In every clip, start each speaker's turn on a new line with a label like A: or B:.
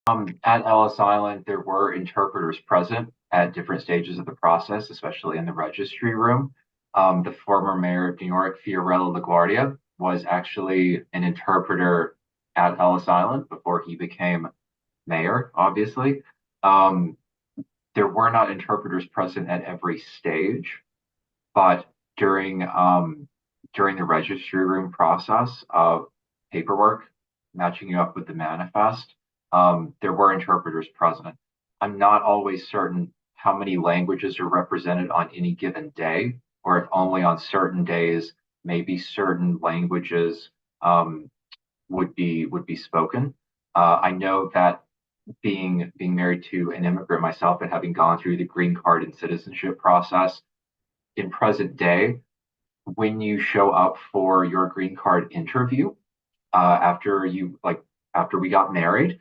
A: At Ellis Island, there were interpreters present at different stages of the process, especially in the registry room. The former mayor of New York, Fiorello LaGuardia, was actually an interpreter at Ellis Island before he became mayor, obviously. Um, there were not interpreters present at every stage, but during the registry room process of paperwork, matching you up with the manifest, there were interpreters present. I'm not always certain how many languages are represented on any given day, or if only on certain days, maybe certain languages would be spoken. I know that being married to an immigrant myself and having gone through the green card and citizenship process in present day, when you show up for your green card interview, after we got married,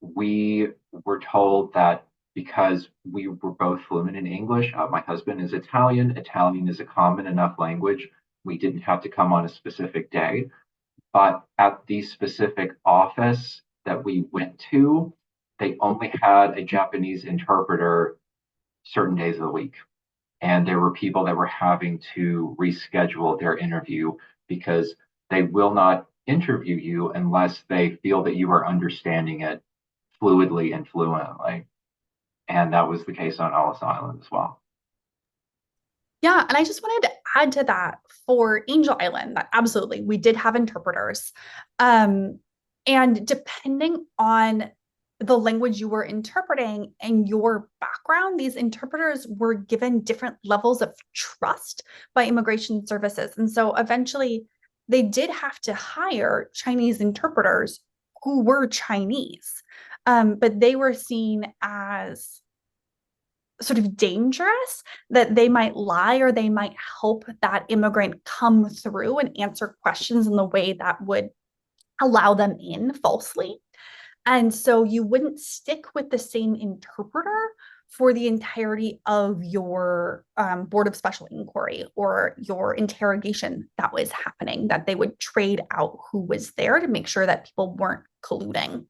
A: we were told that because we were both fluent in English, my husband is Italian. Italian is a common enough language. We didn't have to come on a specific day, but at the specific office that we went to, they only had a Japanese interpreter certain days of the week. And there were people that were having to reschedule their interview because they will not interview you unless they feel that you are understanding it fluidly and fluently. And that was the case on Ellis Island as well.
B: Yeah, and I just wanted to add to that for Angel Island that absolutely we did have interpreters. Um, and depending on the language you were interpreting and your background, these interpreters were given different levels of trust by immigration services. And so eventually they did have to hire Chinese interpreters who were Chinese, but they were seen as sort of dangerous, that they might lie or they might help that immigrant come through and answer questions in the way that would allow them in falsely. And so you wouldn't stick with the same interpreter for the entirety of your Board of Special Inquiry or your interrogation that was happening, that they would trade out who was there to make sure that people weren't colluding.